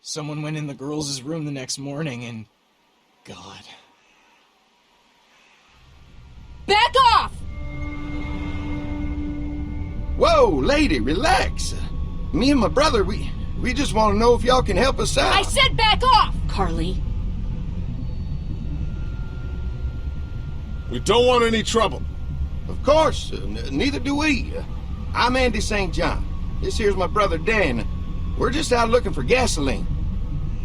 Someone went in the girls' room the next morning and... God. Back off! Whoa, lady, relax. Me and my brother, we just want to know if y'all can help us out. I said back off! Carly. We don't want any trouble. Of course, neither do we. I'm Andy St. John. This here's my brother Dan. We're just out looking for gasoline.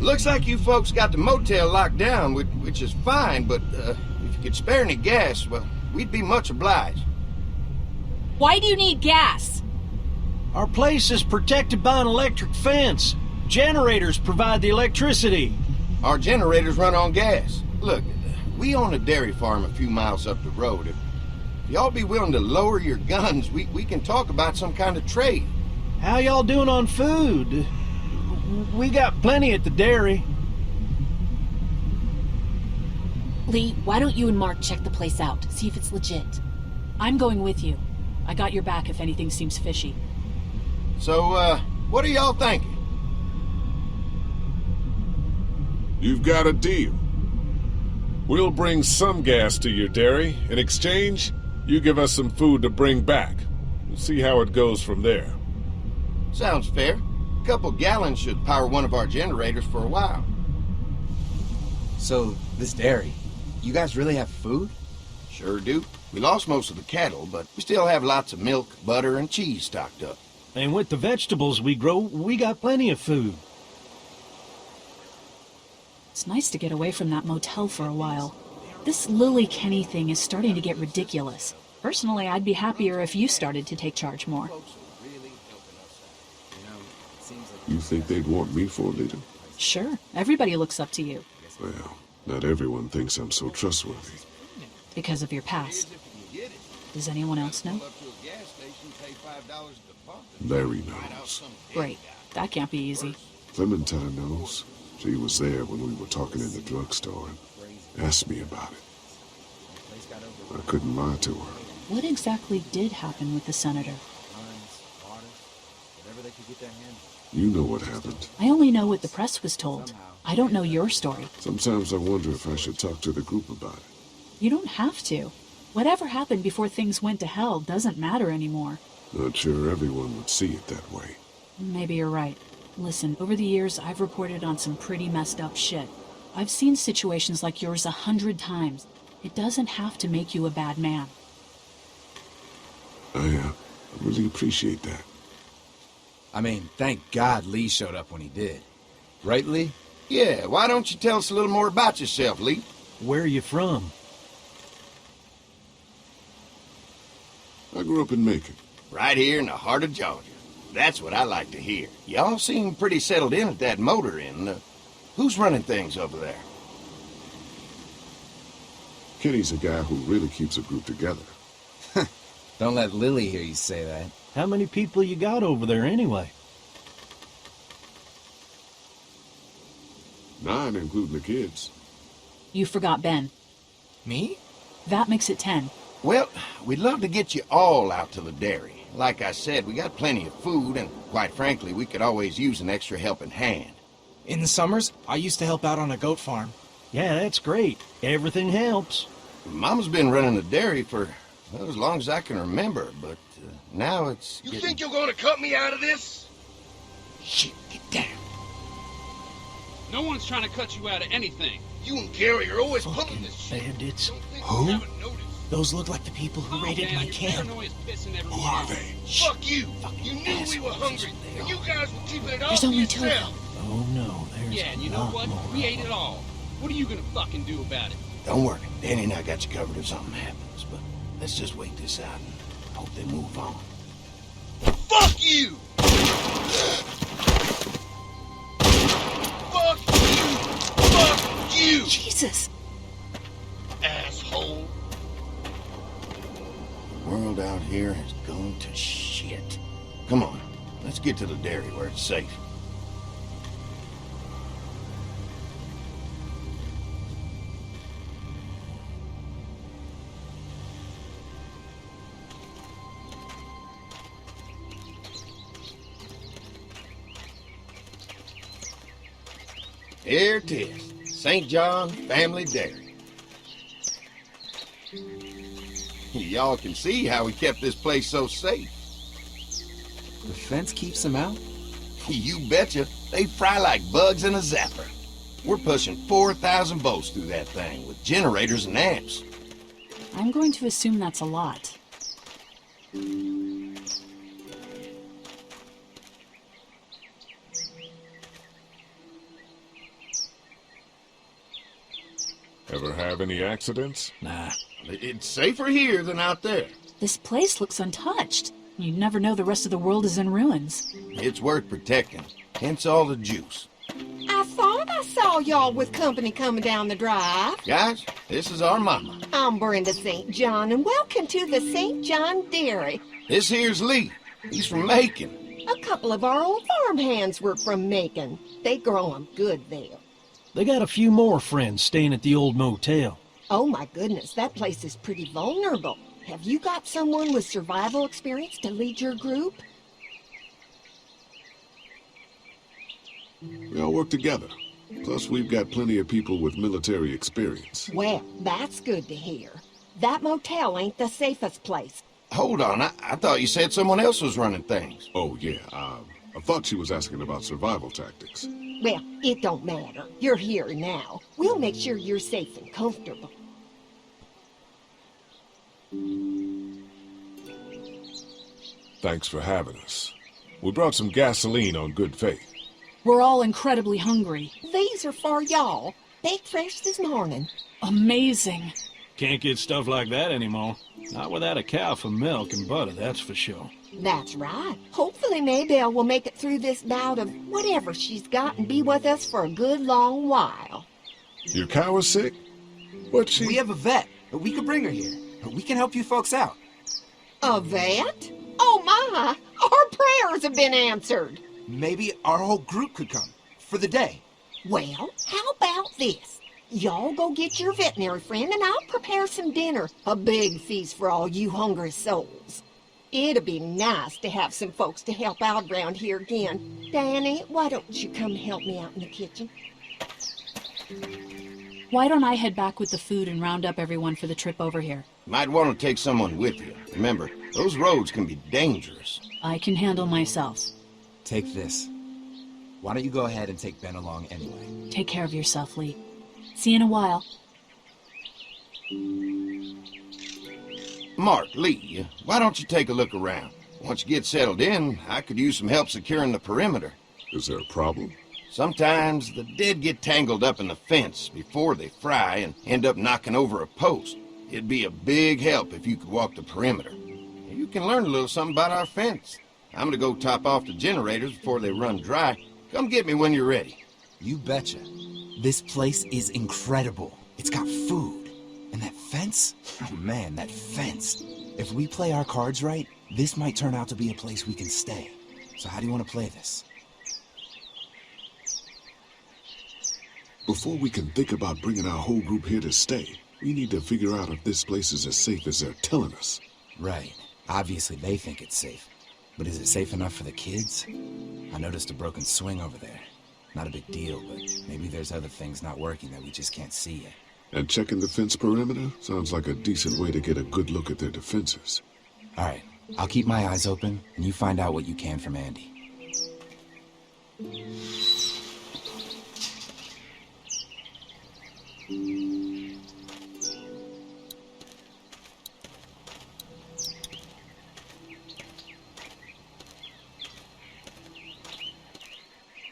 Looks like you folks got the motel locked down, which is fine, but if you could spare any gas, well, we'd be much obliged. Why do you need gas? Our place is protected by an electric fence. Generators provide the electricity. Our generators run on gas. Look, we own a dairy farm a few miles up the road. If y'all be willing to lower your guns, we can talk about some kind of trade. How y'all doing on food? We got plenty at the dairy. Lee, why don't you and Mark check the place out, see if it's legit? I'm going with you. I got your back if anything seems fishy. So, what are y'all thinking? You've got a deal. We'll bring some gas to your dairy. In exchange, you give us some food to bring back. We'll see how it goes from there. Sounds fair. A couple gallons should power one of our generators for a while. So, this dairy, you guys really have food? Sure do. We lost most of the cattle, but we still have lots of milk, butter, and cheese stocked up. And with the vegetables we grow, we got plenty of food. It's nice to get away from that motel for a while. This Lily Kenny thing is starting to get ridiculous. Personally, I'd be happier if you started to take charge more. You think they'd want me for a leader? Sure, everybody looks up to you. Well, not everyone thinks I'm so trustworthy. Because of your past. Does anyone else know? Larry knows. Great. That can't be easy. Clementine knows. She was there when we were talking in the drugstore and asked me about it. I couldn't lie to her. What exactly did happen with the senator? You know what happened. I only know what the press was told. I don't know your story. Sometimes I wonder if I should talk to the group about it. You don't have to. Whatever happened before things went to hell doesn't matter anymore. Not sure everyone would see it that way. Maybe you're right. Listen, over the years, I've reported on some pretty messed up shit. I've seen situations like yours 100 times. It doesn't have to make you a bad man. I really appreciate that. I mean, thank God Lee showed up when he did. Right, Lee? Yeah, why don't you tell us a little more about yourself, Lee? Where are you from? I grew up in Macon. Right here in the heart of Georgia. That's what I like to hear. Y'all seem pretty settled in at that motor inn. Who's running things over there? Kenny's a guy who really keeps a group together. Don't let Lily hear you say that. How many people you got over there anyway? 9, including the kids. You forgot Ben. Me? That makes it 10. Well, we'd love to get you all out to the dairy. Like I said, we got plenty of food, and quite frankly, we could always use an extra helping hand. In the summers, I used to help out on a goat farm. Yeah, that's great. Everything helps. Mama's been running the dairy for well, as long as I can remember, but now it's You think you're gonna cut me out of this? Shit, get down. No one's trying to cut you out of anything. You and Gary are always pulling Fucking this shit. bandits. Don't think Who? you haven't noticed. Those look like the people who raided my camp. Who are they? Fuck you! You knew we were hungry, and you guys were keeping it all There's to only 2 of them. yourself. Oh no, there's Yeah, and you a know lot what? more. We ate it all. What are you gonna fucking do about it? Don't worry, Danny and I got you covered if something happens, but let's just wait this out and hope they move on. Fuck you! Fuck you! Fuck you! Jesus! Asshole! The world out here has gone to shit. Come on, let's get to the dairy where it's safe. Here it is. St. John Family Dairy. Y'all can see how we kept this place so safe. The fence keeps them out? You betcha. They fry like bugs in a zapper. We're pushing 4,000 volts through that thing with generators and amps. I'm going to assume that's a lot. Ever have any accidents? Nah. It's safer here than out there. This place looks untouched. You'd never know the rest of the world is in ruins. It's worth protecting, hence all the juice. I thought I saw y'all with company coming down the drive. Guys, this is our mama. I'm Brenda St. John, and welcome to the St. John Dairy. This here's Lee. He's from Macon. A couple of our old farm hands were from Macon. They grow 'em good there. They got a few more friends staying at the old motel. Oh my goodness, that place is pretty vulnerable. Have you got someone with survival experience to lead your group? We all work together. Plus, we've got plenty of people with military experience. Well, that's good to hear. That motel ain't the safest place. Hold on, I thought you said someone else was running things. Oh, yeah. I thought she was asking about survival tactics. Well, it don't matter. You're here now. We'll make sure you're safe and comfortable. Thanks for having us. We brought some gasoline on good faith. We're all incredibly hungry. These are for y'all. Baked fresh this morning. Amazing. Can't get stuff like that anymore. Not without a cow for milk and butter, that's for sure. That's right. Hopefully Maybelle will make it through this bout of whatever she's got and be with us for a good long while. Your cow is sick? What's she... We have a vet. We could bring her here. We can help you folks out. A vet? Oh my! Our prayers have been answered. Maybe our whole group could come. For the day. Well, how about this? Y'all go get your veterinary friend and I'll prepare some dinner. A big feast for all you hungry souls. It'd be nice to have some folks to help out around here again. Danny, why don't you come help me out in the kitchen? Why don't I head back with the food and round up everyone for the trip over here? Might want to take someone with you. Remember, those roads can be dangerous. I can handle myself. Take this. Why don't you go ahead and take Ben along anyway? Take care of yourself, Lee. See you in a while. Mark, Lee, why don't you take a look around? Once you get settled in, I could use some help securing the perimeter. Is there a problem? Sometimes the dead get tangled up in the fence before they fry and end up knocking over a post. It'd be a big help if you could walk the perimeter. You can learn a little something about our fence. I'm gonna go top off the generators before they run dry. Come get me when you're ready. You betcha. This place is incredible. It's got food. And that fence? Oh man, that fence. If we play our cards right, this might turn out to be a place we can stay. So how do you want to play this? Before we can think about bringing our whole group here to stay, we need to figure out if this place is as safe as they're telling us. Right. Obviously they think it's safe. But is it safe enough for the kids? I noticed a broken swing over there. Not a big deal, but maybe there's other things not working that we just can't see yet. And checking the fence perimeter sounds like a decent way to get a good look at their defenses. All right. I'll keep my eyes open, and you find out what you can from Andy.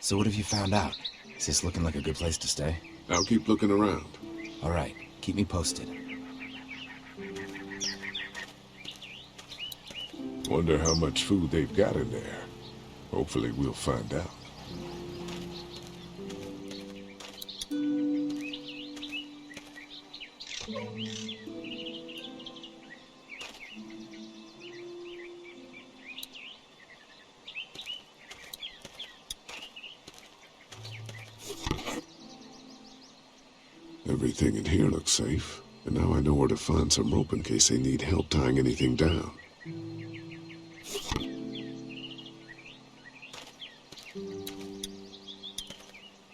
So what have you found out? Is this looking like a good place to stay? I'll keep looking around. All right. Keep me posted. Wonder how much food they've got in there. Hopefully we'll find out. Everything in here looks safe, and now I know where to find some rope in case they need help tying anything down.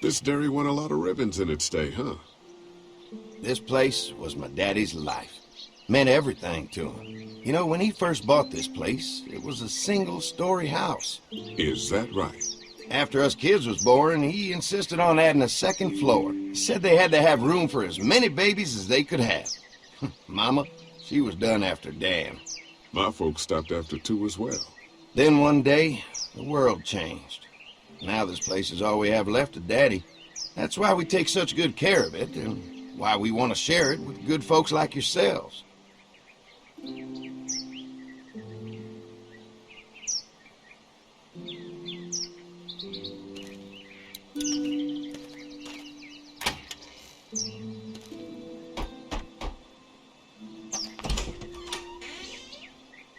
This dairy won a lot of ribbons in its day, huh? This place was my daddy's life. Meant everything to him. You know, when he first bought this place, it was a single-story house. Is that right? After us kids was born, he insisted on adding a second floor. He said they had to have room for as many babies as they could have. Mama, she was done after Dan. My folks stopped after 2 as well. Then one day, the world changed. Now this place is all we have left of Daddy. That's why we take such good care of it, and why we want to share it with good folks like yourselves.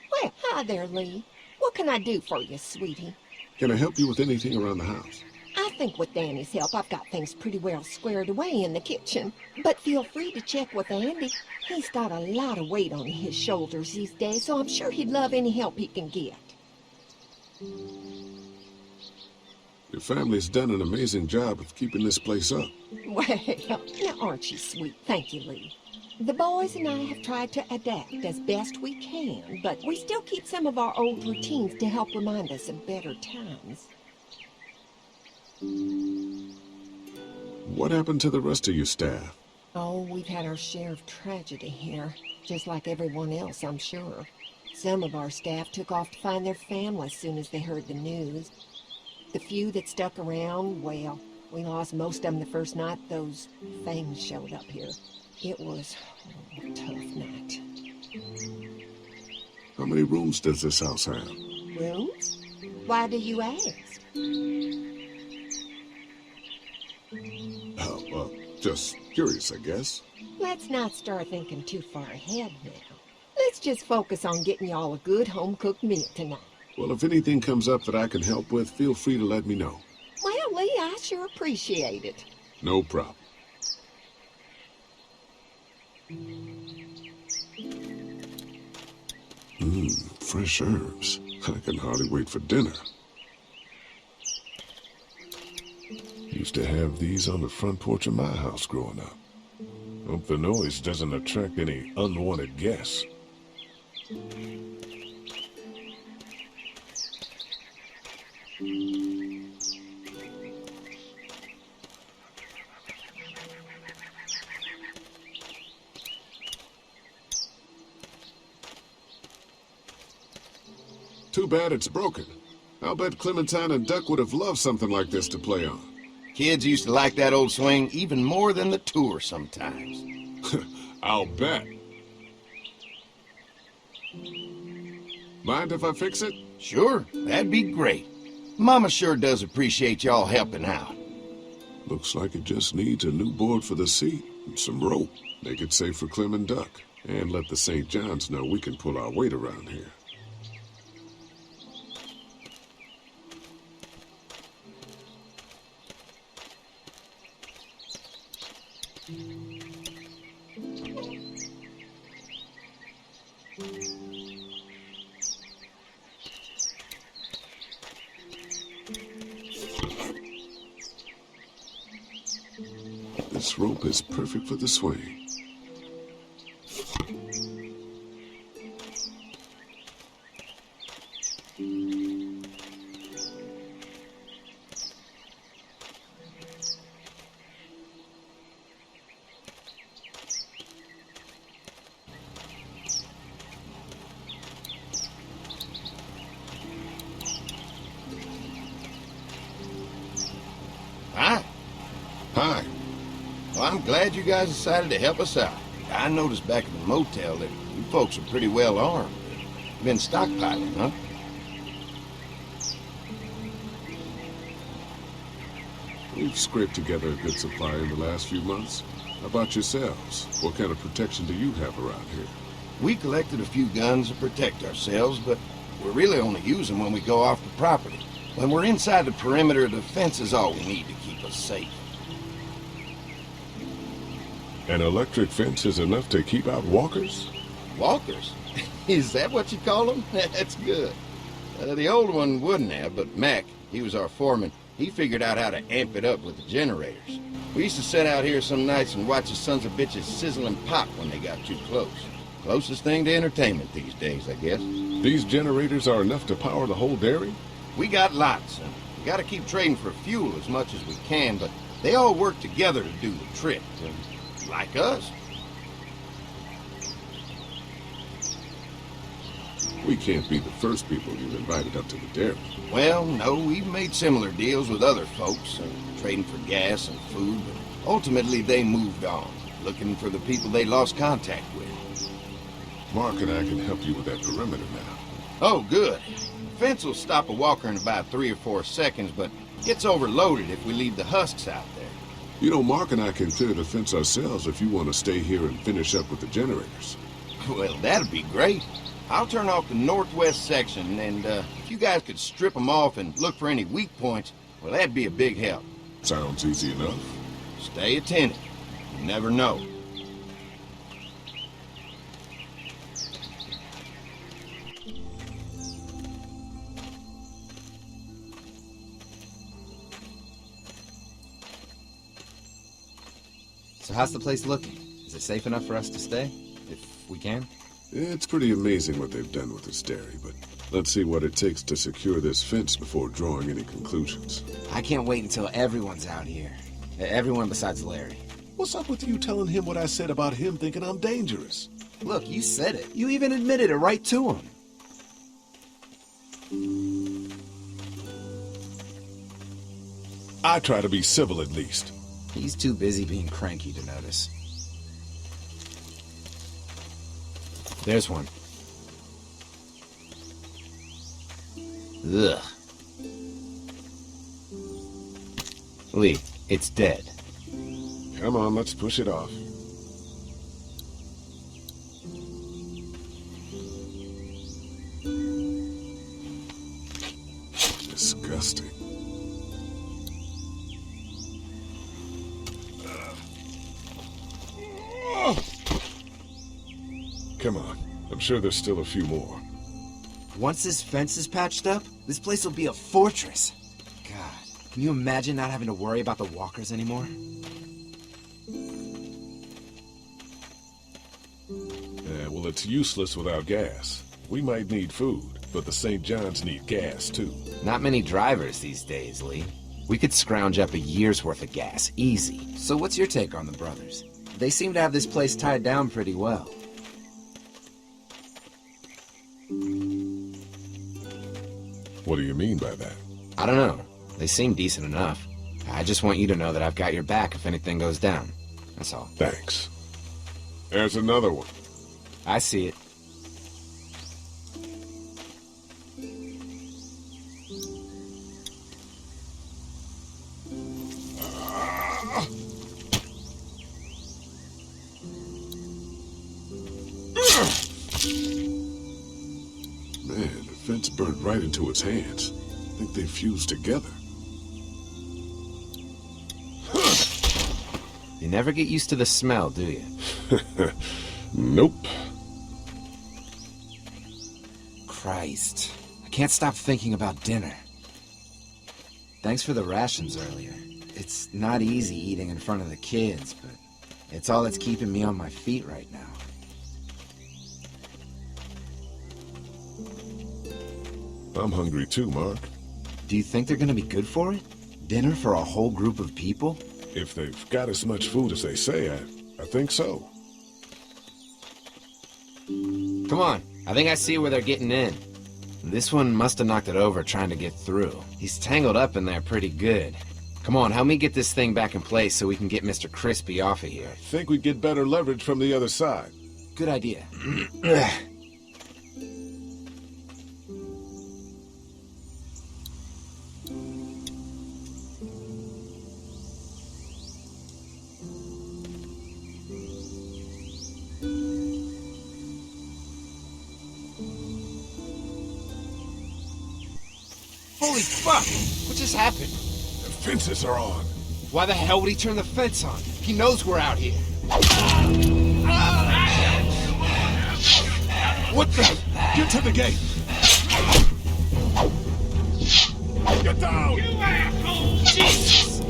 Well, hi there, Lee. What can I do for you, sweetie? Can I help you with anything around the house? I think with Danny's help, I've got things pretty well squared away in the kitchen. But feel free to check with Andy. He's got a lot of weight on his shoulders these days, so I'm sure he'd love any help he can get. Your family's done an amazing job of keeping this place up. Well, now aren't you sweet? Thank you, Lee. The boys and I have tried to adapt as best we can, but we still keep some of our old routines to help remind us of better times. What happened to the rest of your staff? Oh, we've had our share of tragedy here, just like everyone else, I'm sure. Some of our staff took off to find their family as soon as they heard the news. The few that stuck around, well, we lost most of them the first night those things showed up here. It was a tough night. How many rooms does this house have? Rooms? Why do you ask? Just curious, I guess. Let's not start thinking too far ahead now. Let's just focus on getting y'all a good home-cooked meal tonight. Well, if anything comes up that I can help with, feel free to let me know. Well, Lee, I sure appreciate it. No problem. Fresh herbs. I can hardly wait for dinner. Used to have these on the front porch of my house growing up. Hope the noise doesn't attract any unwanted guests. Too bad it's broken. I'll bet Clementine and Duck would have loved something like this to play on. Kids used to like that old swing even more than the tour sometimes. I'll bet. Mind if I fix it? Sure, that'd be great. Mama sure does appreciate y'all helping out. Looks like it just needs a new board for the seat and some rope. Make it safe for Clem and Duck. And let the St. John's know we can pull our weight around here. This rope is perfect for the swing. Hi. Hi. Well, I'm glad you guys decided to help us out. I noticed back at the motel that you folks are pretty well armed. You've been stockpiling, huh? We've scraped together a good supply in the last few months. How about yourselves? What kind of protection do you have around here? We collected a few guns to protect ourselves, but we really only use them when we go off the property. When we're inside the perimeter, the fence is all we need to keep us safe. An electric fence is enough to keep out walkers? Walkers? Is that what you call them? That's good. The old one wouldn't have, but Mac, he was our foreman. He figured out how to amp it up with the generators. We used to sit out here some nights and watch the sons of bitches sizzle and pop when they got too close. Closest thing to entertainment these days, I guess. These generators are enough to power the whole dairy? We got lots, and we gotta keep trading for fuel as much as we can, but they all work together to do the trick, like us. We can't be the first people you've invited up to the dairy. Well, no, we've made similar deals with other folks, trading for gas and food, but ultimately they moved on, looking for the people they lost contact with. Mark and I can help you with that perimeter now. Oh, good. The fence will stop a walker in about 3 or 4 seconds, but gets overloaded if we leave the husks out there. You know, Mark and I can clear the fence ourselves if you want to stay here and finish up with the generators. Well, that'd be great. I'll turn off the northwest section, and if you guys could strip them off and look for any weak points, well, that'd be a big help. Sounds easy enough. Stay attentive. You never know. So how's the place looking? Is it safe enough for us to stay? If we can? It's pretty amazing what they've done with this dairy, but let's see what it takes to secure this fence before drawing any conclusions. I can't wait until everyone's out here. Everyone besides Larry. What's up with you telling him what I said about him thinking I'm dangerous? Look, you said it. You even admitted it right to him. I try to be civil at least. He's too busy being cranky to notice. There's one. Ugh. Lee, it's dead. Come on, let's push it off. Disgusting. Come on. I'm sure there's still a few more. Once this fence is patched up, this place will be a fortress. God, can you imagine not having to worry about the walkers anymore? Yeah, well, it's useless without gas. We might need food, but the St. John's need gas, too. Not many drivers these days, Lee. We could scrounge up a year's worth of gas, easy. So what's your take on the brothers? They seem to have this place tied down pretty well. What do you mean by that? I don't know. They seem decent enough. I just want you to know that I've got your back if anything goes down. That's all. Thanks. There's another one. I see it. Man, the fence burned right into its hands. I think they fused together. You never get used to the smell, do you? Nope. Christ. I can't stop thinking about dinner. Thanks for the rations earlier. It's not easy eating in front of the kids, but it's all that's keeping me on my feet right now. I'm hungry too, Mark. Do you think they're gonna be good for it? Dinner for a whole group of people? If they've got as much food as they say, I think so. Come on, I think I see where they're getting in. This one must have knocked it over trying to get through. He's tangled up in there pretty good. Come on, help me get this thing back in place so we can get Mr. Crispy off of here. Think we'd get better leverage from the other side. Good idea. Holy fuck! What just happened? The fences are on. Why the hell would he turn the fence on? He knows we're out here. What the? Get to the gate! Get down! You asshole! Jesus! We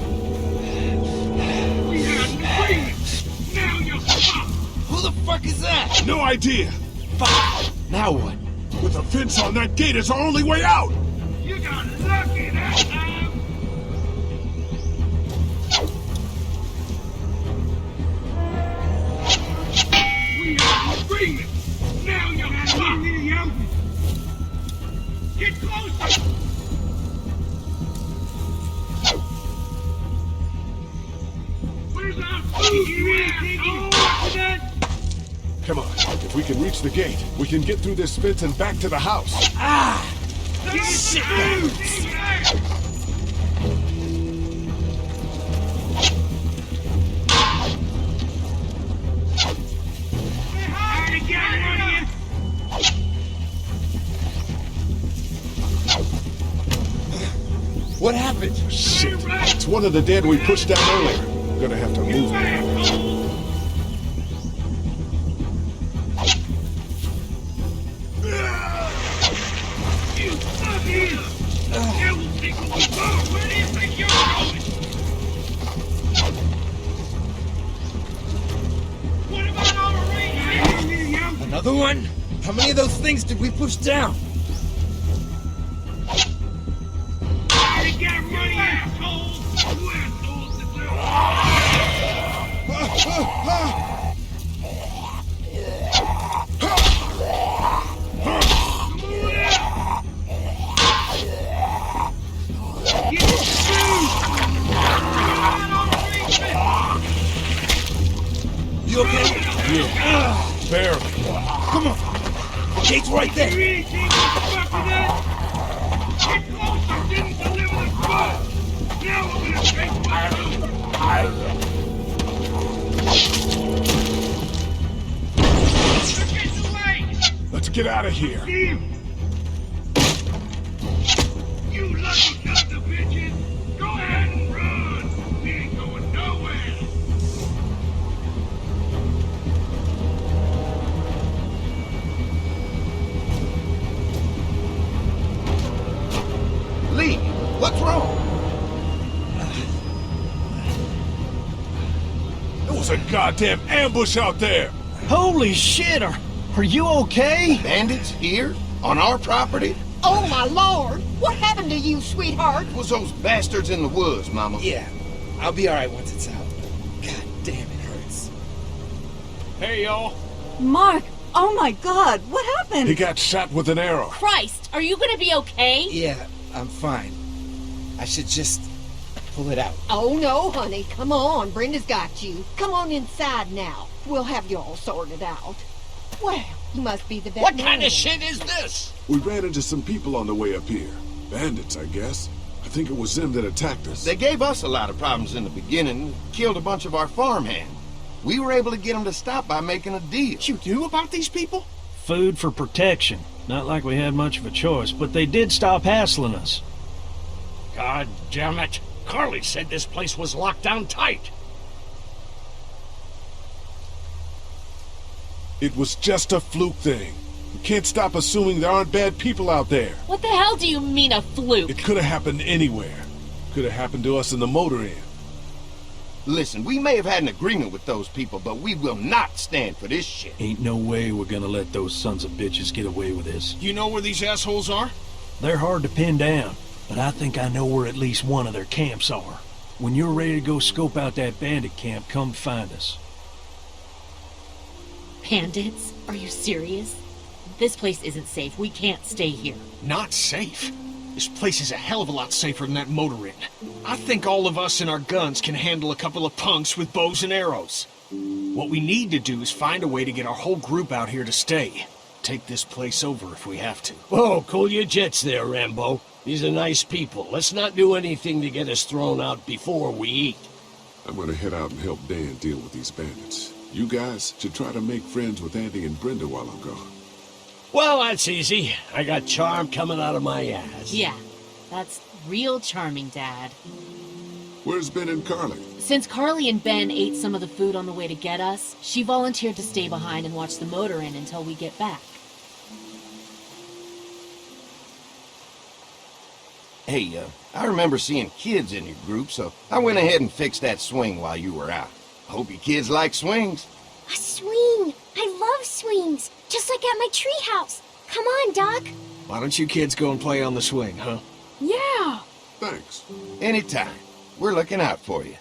had an agreement. Now you're fucked. Who the fuck is that? No idea. Fuck! Now what? With a fence on that gate, it's our only way out. You got lucky that time. We had an agreement. Now you're fucked. Get closer. Where's our food, you asshole? Come on. If we can reach the gate, we can get through this fence and back to the house. Shit! What happened? Shit. It's one of the dead we pushed down earlier. Gonna have to move it. You fucking! Now we'll take what we want. Where do you think you're going? What about our range? Another one? How many of those things did we push down? Get ready, assholes! You assholes deserve You okay? Yeah. Barely. Come on! The gate's right there! Get closer! Didn't deliver the food! Now we're gonna take Let's get out of here. You lucky sons of bitches! Go ahead and run! We ain't going nowhere! Lee, what's wrong? There was a goddamn ambush out there. Holy shit, are you okay? Bandits here? On our property? Oh, my Lord! What happened to you, sweetheart? It was those bastards in the woods, Mama. Yeah, I'll be alright once it's out. God damn, it hurts. Hey, y'all. Mark! Oh my God! What happened? He got shot with an arrow. Christ, are you gonna be okay? Yeah, I'm fine. I should just pull it out. Oh, no, honey. Come on. Brenda's got you. Come on inside now. We'll have you all sorted out. Well, you must be the What veterinarian. kind of shit is this? We ran into some people on the way up here. Bandits, I guess. I think it was them that attacked us. They gave us a lot of problems in the beginning, killed a bunch of our farmhands. We were able to get them to stop by making a deal. You knew about these people? Food for protection. Not like we had much of a choice, but they did stop hassling us. God damn it. Carly said this place was locked down tight. It was just a fluke thing. You can't stop assuming there aren't bad people out there. What the hell do you mean a fluke? It could have happened anywhere. Could have happened to us in the motor inn. Listen, we may have had an agreement with those people, but we will not stand for this shit. Ain't no way we're gonna let those sons of bitches get away with this. You know where these assholes are? They're hard to pin down, but I think I know where at least one of their camps are. When you're ready to go scope out that bandit camp, come find us. Bandits? Are you serious? This place isn't safe. We can't stay here. Not safe? This place is a hell of a lot safer than that motor inn. I think all of us and our guns can handle a couple of punks with bows and arrows. What we need to do is find a way to get our whole group out here to stay. Take this place over if we have to. Whoa, cool your jets there, Rambo. These are nice people. Let's not do anything to get us thrown out before we eat. I'm gonna head out and help Dan deal with these bandits. You guys should try to make friends with Andy and Brenda while I'm gone. Well, that's easy. I got charm coming out of my ass. Yeah, that's real charming, Dad. Where's Ben and Carly? Since Carly and Ben ate some of the food on the way to get us, she volunteered to stay behind and watch the motor inn until we get back. Hey, I remember seeing kids in your group, so I went ahead and fixed that swing while you were out. Hope you kids like swings. A swing! I love swings! Just like at my treehouse! Come on, Doc! Why don't you kids go and play on the swing, huh? Yeah! Thanks. Anytime. We're looking out for you.